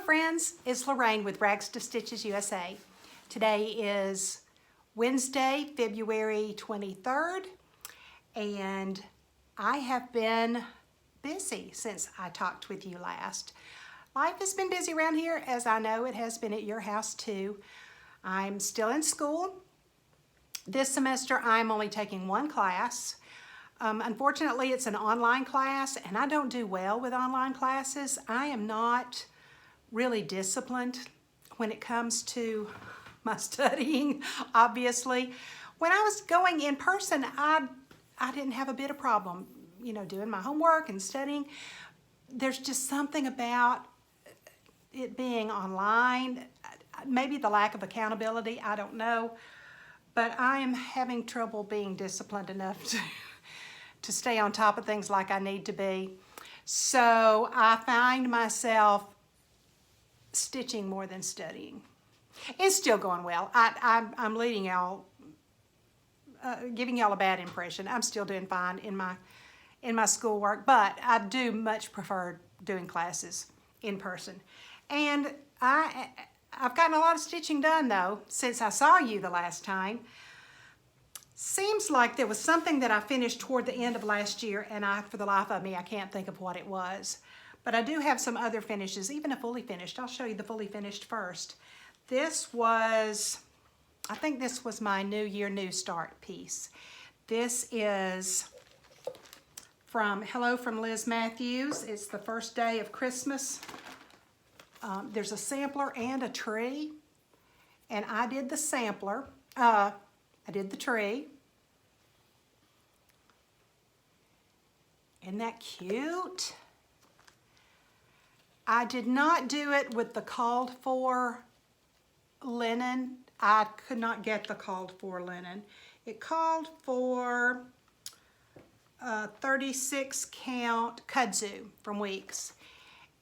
friends, it's Lorraine with Rags to Stitches USA. Today is Wednesday, February 23rd, and I have been busy since I talked with you last. Life has been busy around here, as I know it has been at your house too. I'm still in school. This semester I'm only taking one class. Unfortunately, it's an online class, and I don't do well with online classes. I am not really disciplined when it comes to my studying, obviously. When I was going in person, I didn't have a bit of problem, doing my homework and studying. There's just something about it being online, maybe the lack of accountability, I don't know. But I am having trouble being disciplined enough to stay on top of things like I need to be. So I find myself stitching more than studying. It's still going well. I'm leading y'all, giving y'all a bad impression. I'm still doing fine in my schoolwork, but I do much prefer doing classes in person. And I've gotten a lot of stitching done though since I saw you the last time. Seems like there was something that I finished toward the end of last year, and for the life of me, I can't think of what it was. But I do have some other finishes, even a fully finished. I'll show you the fully finished first. I think this was my New Year, New Start piece. This is Hello from Liz Matthews. It's the first day of Christmas. There's a sampler and a tree, and I did the sampler. I did the tree. Isn't that cute? I did not do it with the called for linen. I could not get the called for linen. It called for 36 count kudzu from Weeks,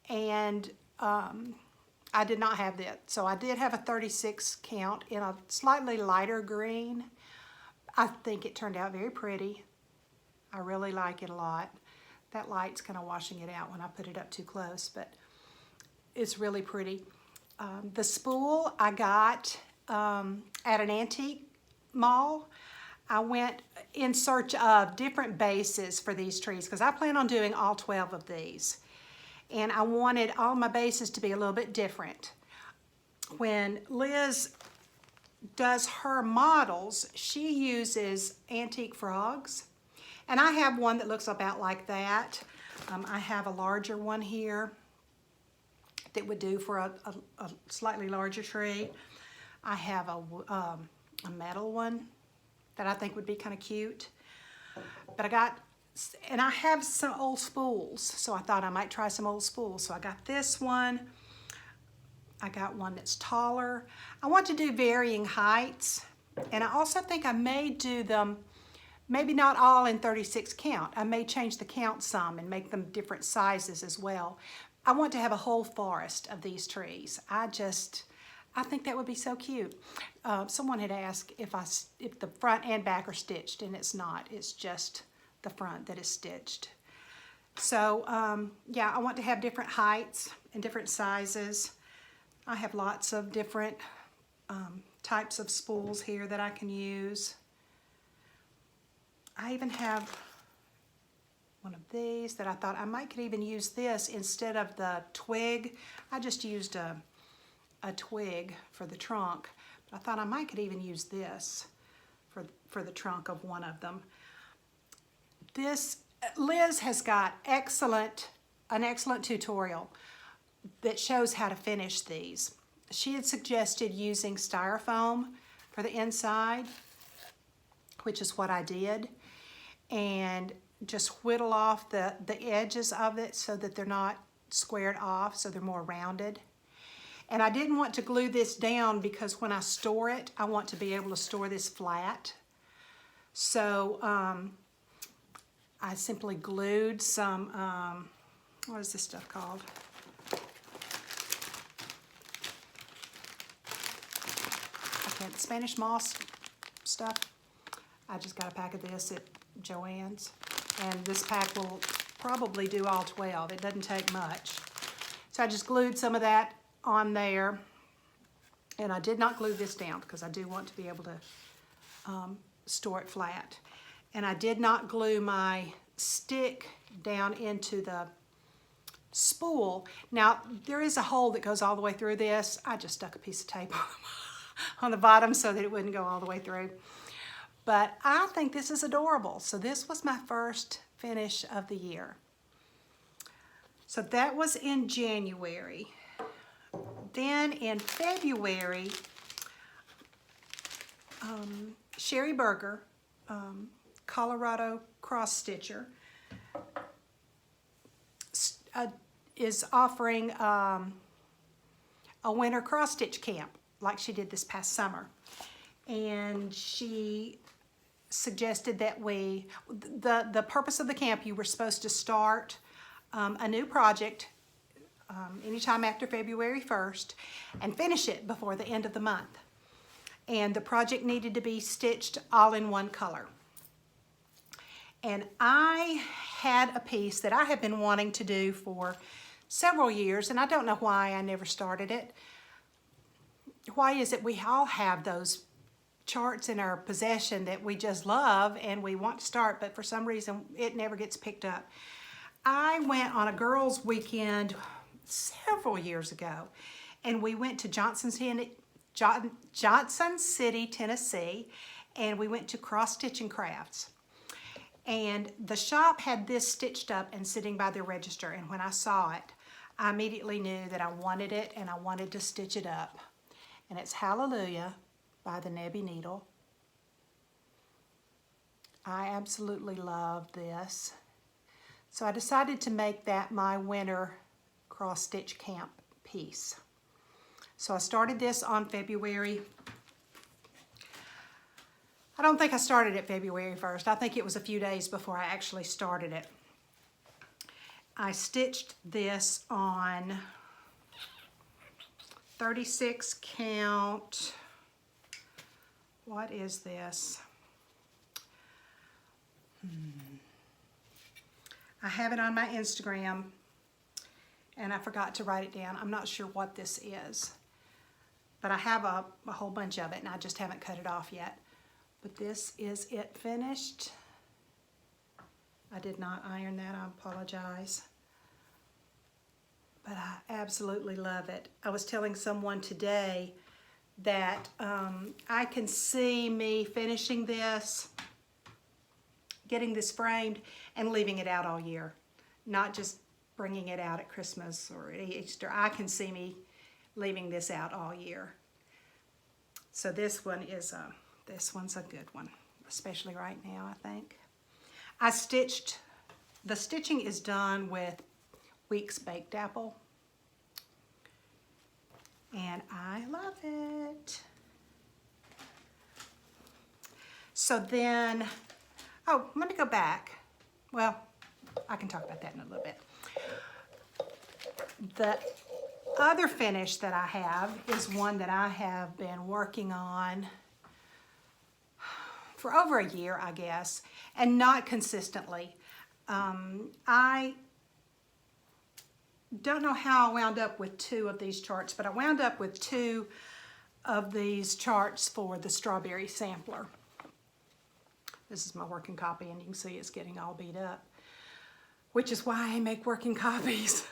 and I did not have that. So I did have a 36 count in a slightly lighter green. I think it turned out very pretty. I really like it a lot. That light's kind of washing it out when I put it up too close, but it's really pretty. The spool I got at an antique mall. I went in search of different bases for these trees because I plan on doing all 12 of these. And I wanted all my bases to be a little bit different. When Liz does her models, she uses antique frogs. And I have one that looks about like that. I have a larger one here that would do for a slightly larger tree. I have a metal one that I think would be kind of cute. But I have some old spools, so I thought I might try some old spools. So I got this one. I got one that's taller. I want to do varying heights, and I also think I may do them, maybe not all in 36 count. I may change the count some and make them different sizes as well. I want to have a whole forest of these trees. I think that would be so cute. Someone had asked if the front and back are stitched, and it's not. It's just the front that is stitched. So yeah, I want to have different heights and different sizes. I have lots of different types of spools here that I can use. I even have one of these that I thought I could even use this instead of the twig. I just used a twig for the trunk. But I thought I could even use this for the trunk of one of them. Liz has got an excellent tutorial that shows how to finish these. She had suggested using styrofoam for the inside, which is what I did, and just whittle off the edges of it so that they're not squared off, so they're more rounded. And I didn't want to glue this down because when I store it, I want to be able to store this flat. So I simply glued some, what is this stuff called? Okay, Spanish moss stuff. I just got a pack of this at Joann's, and this pack will probably do all 12. It doesn't take much. So I just glued some of that on there, and I did not glue this down because I do want to be able to store it flat. And I did not glue my stick down into the spool. Now, there is a hole that goes all the way through this. I just stuck a piece of tape on the bottom so that it wouldn't go all the way through. But I think this is adorable. So this was my first finish of the year. So that was in January. Then in February, Sherry Berger, Colorado cross stitcher, is offering a winter cross stitch camp like she did this past summer. And she suggested that the purpose of the camp, you were supposed to start a new project anytime after February 1st and finish it before the end of the month. And the project needed to be stitched all in one color. And I had a piece that I have been wanting to do for several years, and I don't know why I never started it. Why is it we all have those charts in our possession that we just love and we want to start, but for some reason it never gets picked up? I went on a girls' weekend several years ago, and we went to Johnson City, Tennessee, and we went to Cross Stitch and Crafts. And the shop had this stitched up and sitting by the register, and when I saw it, I immediately knew that I wanted it and I wanted to stitch it up. And it's Hallelujah by the Nebby Needle. I absolutely love this. So I decided to make that my winter cross stitch camp piece. So I started this on February. I don't think I started it February 1st. I think it was a few days before I actually started it. I stitched this on 36 count. What is this? I have it on my Instagram, and I forgot to write it down. I'm not sure what this is, but I have a whole bunch of it, and I just haven't cut it off yet. But this is it finished. I did not iron that, I apologize. But I absolutely love it. I was telling someone today that I can see me finishing this, getting this framed, and leaving it out all year. Not just bringing it out at Christmas or Easter. I can see me leaving this out all year. So this one is this one's a good one, especially right now, I think. I stitched, the stitching is done with Weeks Baked Apple. And I love it. So then, oh, let me go back. Well, I can talk about that in a little bit. The other finish that I have is one that I have been working on for over a year, I guess, and not consistently. I don't know how I wound up with two of these charts, but I wound up with two of these charts for the strawberry sampler. This is my working copy, and you can see it's getting all beat up, which is why I make working copies.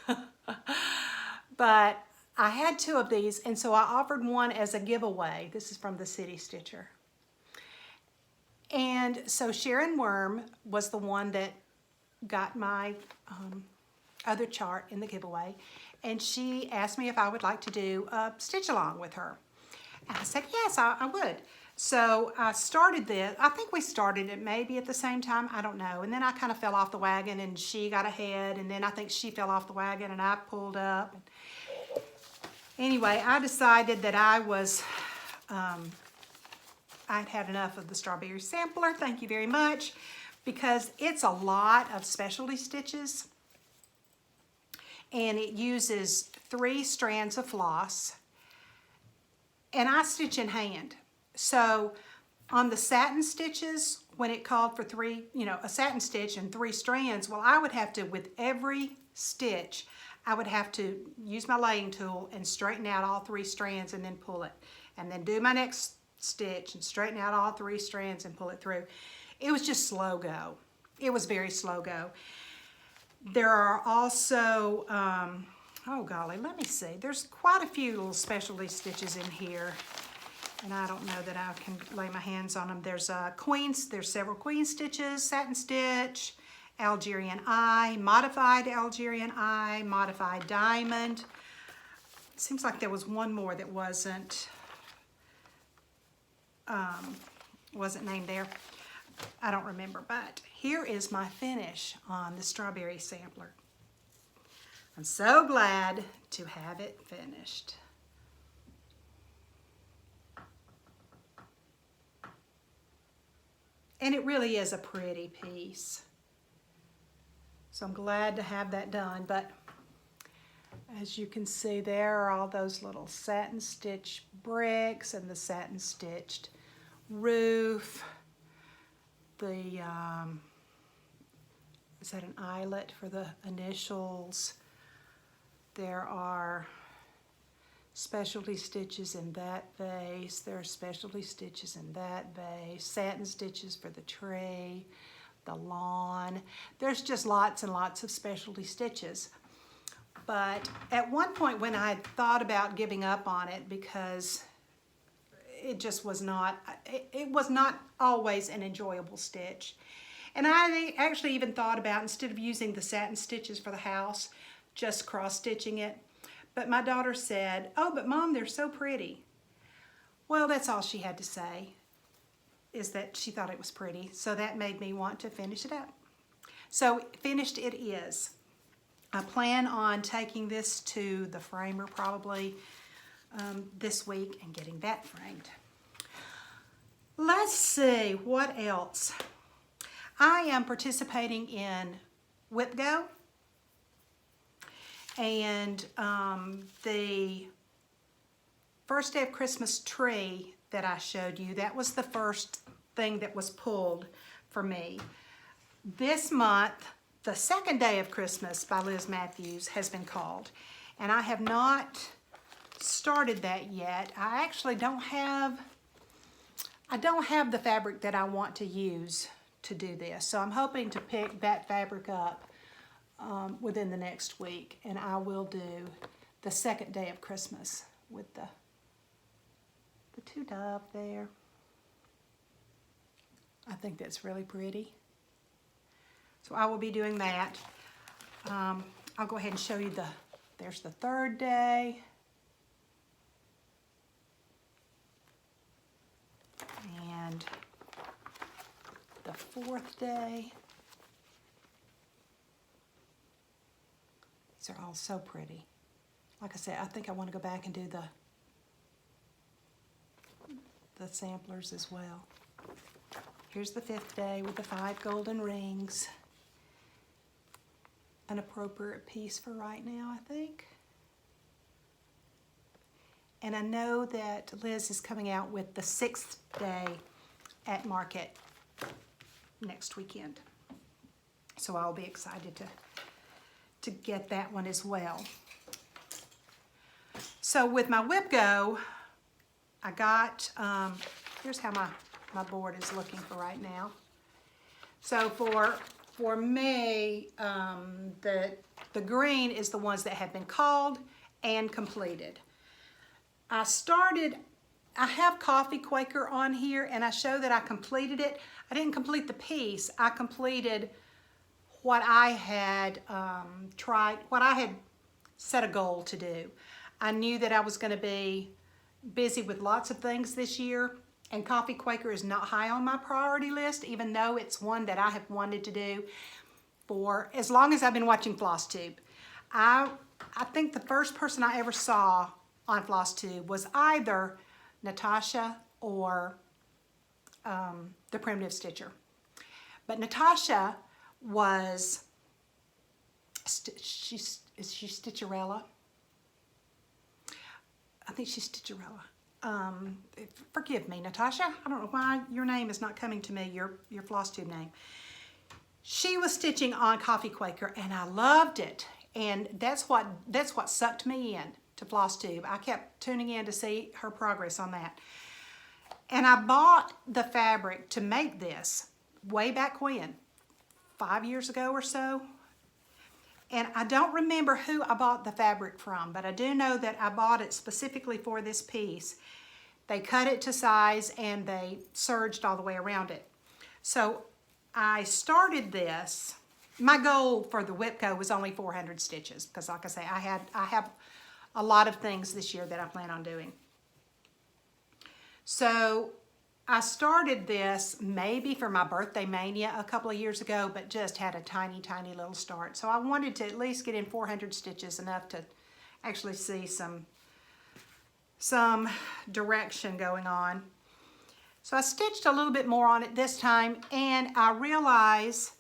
But I had two of these, and so I offered one as a giveaway. This is from the City Stitcher. And so Sharon Worm was the one that got my other chart in the giveaway, and she asked me if I would like to do a stitch along with her. And I said, yes, I would. So I started this. I think we started it maybe at the same time. I don't know. And then I kind of fell off the wagon, and she got ahead, and then I think she fell off the wagon, and I pulled up. Anyway, I decided that I was, I'd had enough of the strawberry sampler. Thank you very much, because it's a lot of specialty stitches, and it uses 3 strands of floss, and I stitch in hand. So on the satin stitches, when it called for 3, a satin stitch and 3 strands, well, I would have to, with every stitch, I would have to use my laying tool and straighten out all 3 strands and then pull it. And then do my next stitch and straighten out all 3 strands and pull it through. It was just slow go. It was very slow go. There are also, oh golly, let me see. There's quite a few little specialty stitches in here. And I don't know that I can lay my hands on them. There's several queen stitches, satin stitch, Algerian eye, modified Algerian eye, modified diamond. It seems like there was one more that wasn't named there. I don't remember, but here is my finish on the strawberry sampler. I'm so glad to have it finished. And it really is a pretty piece. So I'm glad to have that done, but as you can see, there are all those little satin stitch bricks and the satin stitched roof. The, is that an eyelet for the initials? There are specialty stitches in that vase. There are specialty stitches in that vase. Satin stitches for the tree, the lawn. There's just lots and lots of specialty stitches. But at one point when I thought about giving up on it because it just was not, it was not always an enjoyable stitch. And I actually even thought about, instead of using the satin stitches for the house, just cross-stitching it. But my daughter said, "Oh, but Mom, they're so pretty." Well, that's all she had to say, is that she thought it was pretty. So that made me want to finish it up. So finished it is. I plan on taking this to the framer probably this week and getting that framed. Let's see, what else? I am participating in Whip Go. And the first day of Christmas tree that I showed you, that was the first thing that was pulled for me. This month, the second day of Christmas by Liz Matthews has been called. And I have not started that yet. I actually don't have the fabric that I want to use to do this. So I'm hoping to pick that fabric up within the next week, and I will do the second day of Christmas with the two dove there. I think that's really pretty. So I will be doing that. I'll go ahead and show you there's the third day. And the fourth day. These are all so pretty. Like I said, I think I want to go back and do the samplers as well. Here's the fifth day with the 5 golden rings. An appropriate piece for right now, I think. And I know that Liz is coming out with the 6th day at market next weekend. So I'll be excited to get that one as well. So with my Whip Go, I got, here's how my board is looking for right now. So for me, the green is the ones that have been called and completed. I have Coffee Quaker on here, and I show that I completed it. I didn't complete the piece. I completed what I had what I had set a goal to do. I knew that I was going to be busy with lots of things this year, and Coffee Quaker is not high on my priority list, even though it's one that I have wanted to do for as long as I've been watching Flosstube. I think the first person I ever saw on Flosstube was either Natasha or the Primitive Stitcher. But Natasha was, is she Stitcherella? I think she's Stitcherella. Forgive me, Natasha. I don't know why your name is not coming to me, your Flosstube name. She was stitching on Coffee Quaker, and I loved it. And that's what sucked me in to Flosstube. I kept tuning in to see her progress on that. And I bought the fabric to make this way back when, 5 years ago or so. And I don't remember who I bought the fabric from, but I do know that I bought it specifically for this piece. They cut it to size and they serged all the way around it. So I started this. My goal for the Whipco was only 400 stitches because, like I say, I have a lot of things this year that I plan on doing. So I started this maybe for my birthday mania a couple of years ago, but just had a tiny, tiny little start. So I wanted to at least get in 400 stitches, enough to actually see some direction going on. So I stitched a little bit more on it this time, and I realized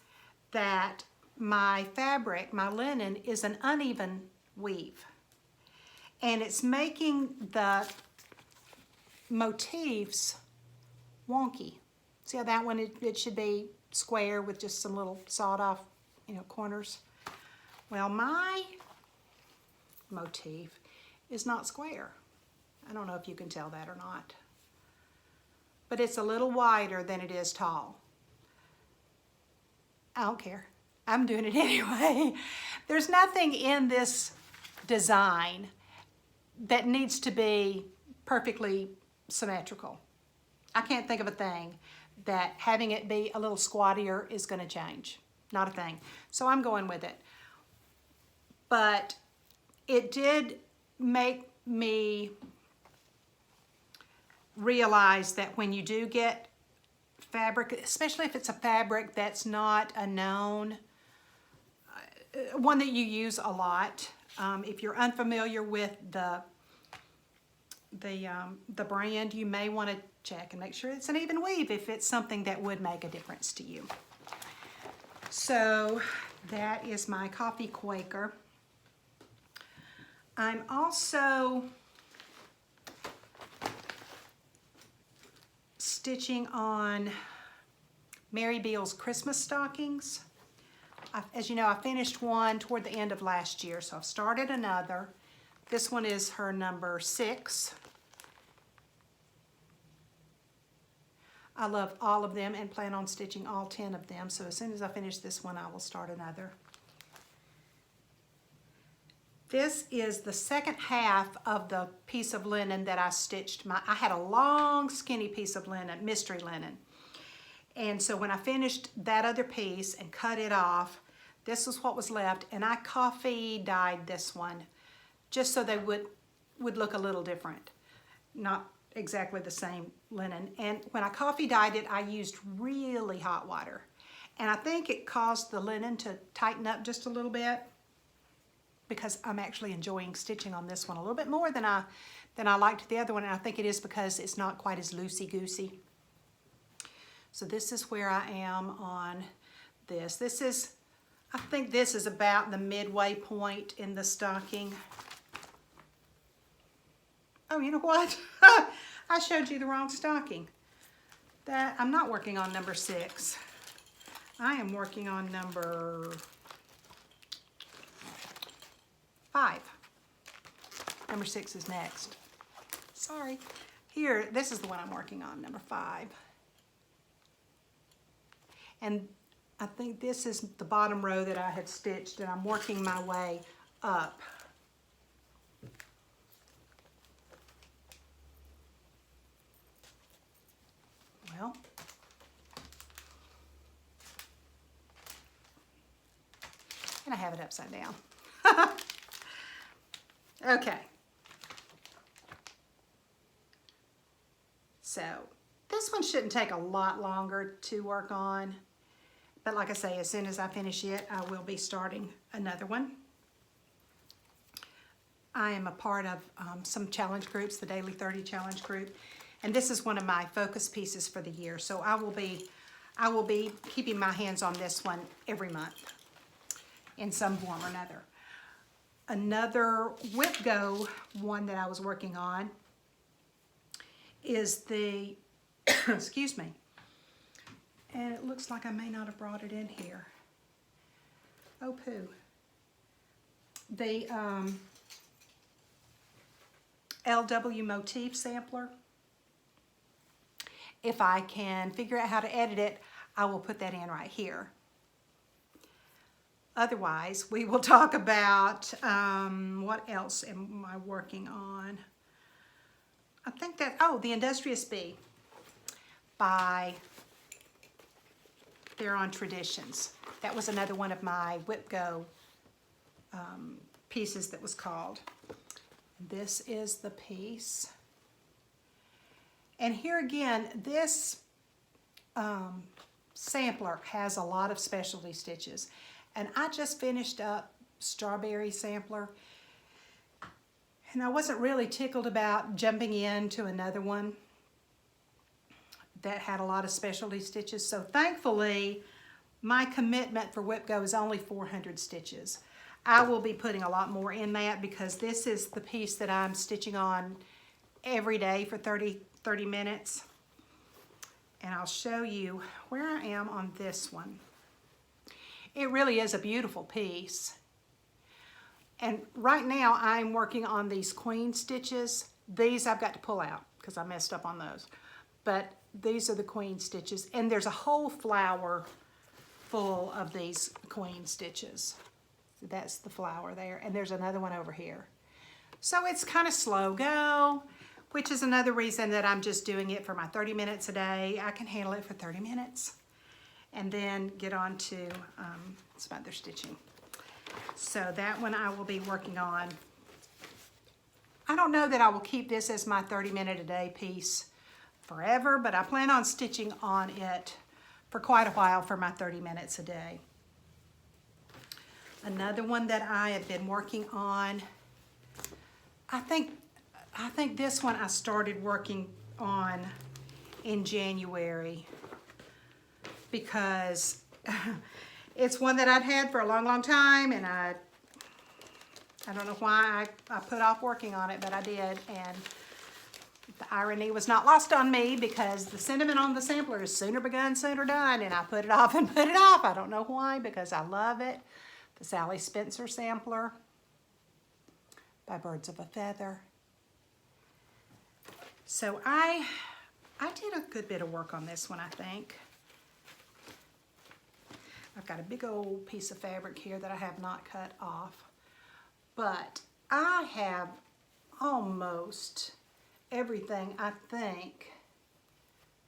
that my fabric, my linen, is an uneven weave. And it's making the motifs wonky. See how that one, it should be square with just some little sawed off, corners. Well, my motif is not square. I don't know if you can tell that or not. But it's a little wider than it is tall. I don't care. I'm doing it anyway. There's nothing in this design that needs to be perfectly symmetrical. I can't think of a thing that having it be a little squattier is going to change. Not a thing. So I'm going with it. But it did make me realize that when you do get fabric, especially if it's a fabric that's not a known, one that you use a lot, if you're unfamiliar with the brand, you may want to check and make sure it's an even weave if it's something that would make a difference to you. So that is my coffee Quaker. I'm also stitching on Mary Beale's Christmas stockings. As you know, I finished one toward the end of last year, so I've started another. This one is her number 6. I love all of them and plan on stitching all 10 of them, so as soon as I finish this one, I will start another. This is the second half of the piece of linen that I stitched. I had a long, skinny piece of linen, mystery linen. And so when I finished that other piece and cut it off, this is what was left, and I coffee dyed this one just so they would look a little different. Not exactly the same linen. And when I coffee dyed it, I used really hot water. And I think it caused the linen to tighten up just a little bit, because I'm actually enjoying stitching on this one a little bit more than I liked the other one, and I think it is because it's not quite as loosey-goosey. So this is where I am on this. I think this is about the midway point in the stocking. Oh, you know what? I showed you the wrong stocking. I'm not working on number 6. I am working on number 5. Number 6 is next. Sorry. Here, this is the one I'm working on, number 5. And I think this is the bottom row that I had stitched, and I'm working my way up. Well, and I have it upside down. Okay. So this one shouldn't take a lot longer to work on, but like I say, as soon as I finish it, I will be starting another one. I am a part of some challenge groups, the Daily 30 challenge group, and this is one of my focus pieces for the year. So I will be keeping my hands on this one every month in some form or another. Another Whipco one that I was working on is the, excuse me, and it looks like I may not have brought it in here. Oh, poo. the LW motif sampler. If I can figure out how to edit it, I will put that in right here. Otherwise, we will talk about what else am I working on? I think that, oh, the Industrious Bee by They're on Traditions. That was another one of my Whip Go pieces that was called. This is the piece. And here again, this sampler has a lot of specialty stitches. And I just finished up Strawberry Sampler. And I wasn't really tickled about jumping into another one that had a lot of specialty stitches. So thankfully, my commitment for Whip Go is only 400 stitches. I will be putting a lot more in that because this is the piece that I'm stitching on every day for 30 minutes. And I'll show you where I am on this one. It really is a beautiful piece. And right now I'm working on these queen stitches. These I've got to pull out because I messed up on those. But these are the queen stitches, and there's a whole flower full of these queen stitches. So that's the flower there, and there's another one over here. So it's kind of slow go, which is another reason that I'm just doing it for my 30 minutes a day. I can handle it for 30 minutes and then get on to some other stitching. So that one I will be working on. I don't know that I will keep this as my 30-minute a day piece forever, but I plan on stitching on it for quite a while for my 30 minutes a day. Another one that I have been working on, I think this one I started working on in January because it's one that I'd had for a long, long time, and I don't know why I put off working on it, but I did, and the irony was not lost on me because the sentiment on the sampler is sooner begun, sooner done, and I put it off and put it off. I don't know why, because I love it. The Sally Spencer sampler by Birds of a Feather. So I did a good bit of work on this one, I think. I've got a big old piece of fabric here that I have not cut off, but I have almost everything, I think,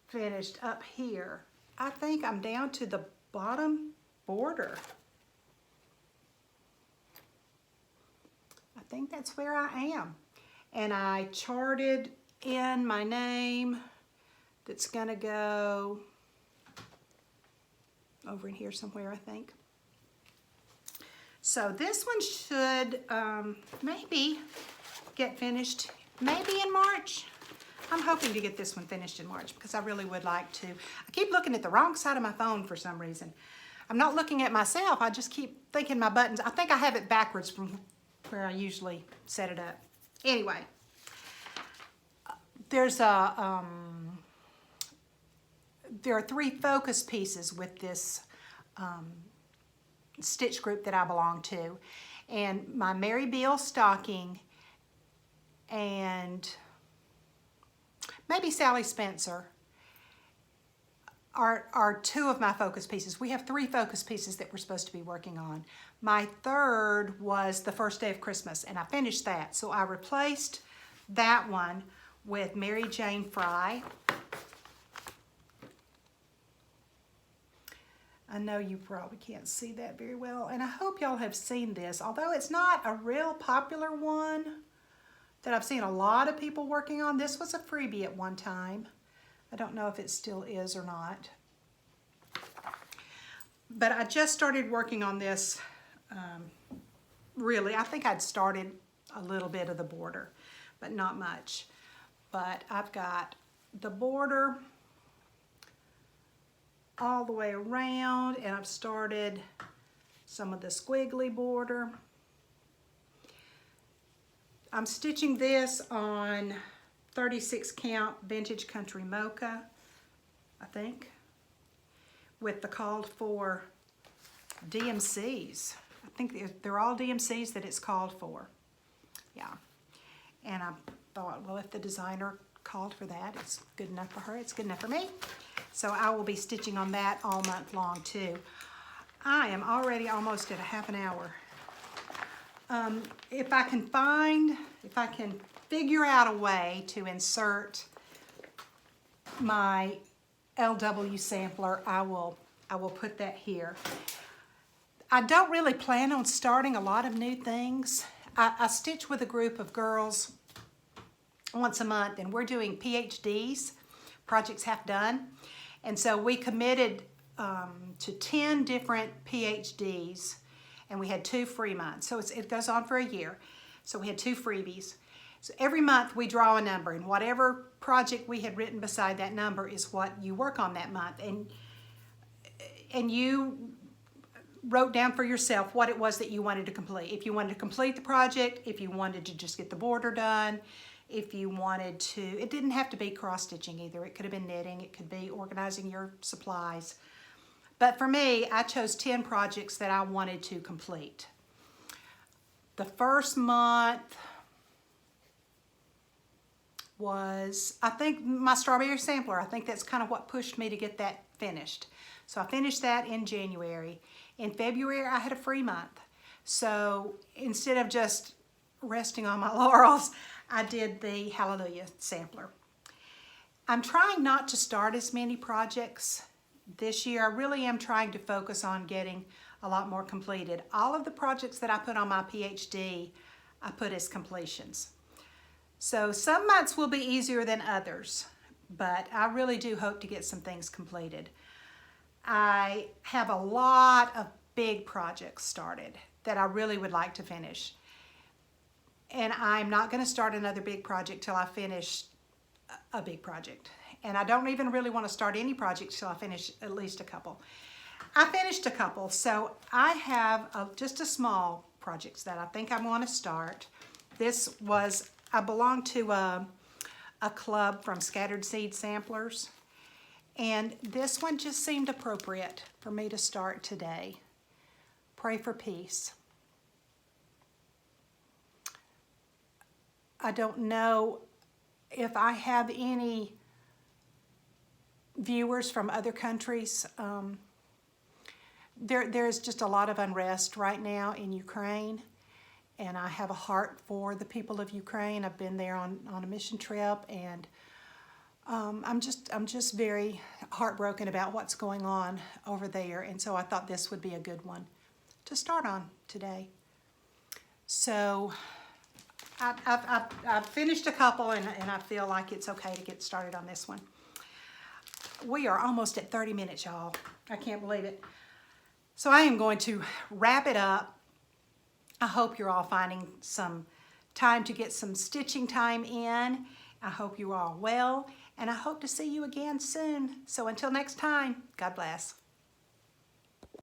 finished up here. I think I'm down to the bottom border. I think that's where I am. And I charted in my name that's gonna go over in here somewhere, I think. So this one should maybe get finished maybe in March. I'm hoping to get this one finished in March because I really would like to. I keep looking at the wrong side of my phone for some reason. I'm not looking at myself, I just keep thinking my buttons. I think I have it backwards from where I usually set it up. Anyway, there's a there are 3 focus pieces with this stitch group that I belong to, and my Mary Beale stocking and maybe Sally Spencer are 2 of my focus pieces. We have 3 focus pieces that we're supposed to be working on. My 3rd was the First Day of Christmas, and I finished that. So I replaced that one with Mary Jane Fry. I know you probably can't see that very well, and I hope y'all have seen this. Although it's not a real popular one that I've seen a lot of people working on, this was a freebie at one time. I don't know if it still is or not. But I just started working on this, really. I think I'd started a little bit of the border, but not much. But I've got the border all the way around, and I've started some of the squiggly border. I'm stitching this on 36 count Vintage Country Mocha, I think, with the called for DMCs. I think they're all DMCs that it's called for. Yeah. And I thought, well, if the designer called for that, it's good enough for her, it's good enough for me. So I will be stitching on that all month long too. I am already almost at a half an hour. If I can figure out a way to insert my LW sampler, I will put that here. I don't really plan on starting a lot of new things. I stitch with a group of girls once a month, and we're doing PhDs, projects half done. And so we committed to 10 different PhDs, and we had 2 free months. So it goes on for a year. So we had 2 freebies. So every month we draw a number, and whatever project we had written beside that number is what you work on that month. And you wrote down for yourself what it was that you wanted to complete. If you wanted to complete the project, if you wanted to just get the border done, if you wanted to, it didn't have to be cross-stitching either. It could have been knitting, it could be organizing your supplies. But for me, I chose 10 projects that I wanted to complete. The first month was, I think, my strawberry sampler. I think that's kind of what pushed me to get that finished. So I finished that in January. In February, I had a free month. So instead of just resting on my laurels, I did the Hallelujah sampler. I'm trying not to start as many projects this year. I really am trying to focus on getting a lot more completed. All of the projects that I put on my PhD, I put as completions. So some months will be easier than others, but I really do hope to get some things completed. I have a lot of big projects started that I really would like to finish. And I'm not going to start another big project till I finish a big project. And I don't even really want to start any projects till I finish at least a couple. I finished a couple, so I have just a small projects that I think I want to start. This was, I belong to a club from Scattered Seed Samplers. And this one just seemed appropriate for me to start today. Pray for peace. I don't know if I have any viewers from other countries. There's just a lot of unrest right now in Ukraine, and I have a heart for the people of Ukraine. I've been there on a mission trip, and I'm just very heartbroken about what's going on over there, and so I thought this would be a good one to start on today. So I've finished a couple, and I feel like it's okay to get started on this one. We are almost at 30 minutes, y'all. I can't believe it. So I am going to wrap it up. I hope you're all finding some time to get some stitching time in. I hope you're all well, and I hope to see you again soon. So until next time, God bless.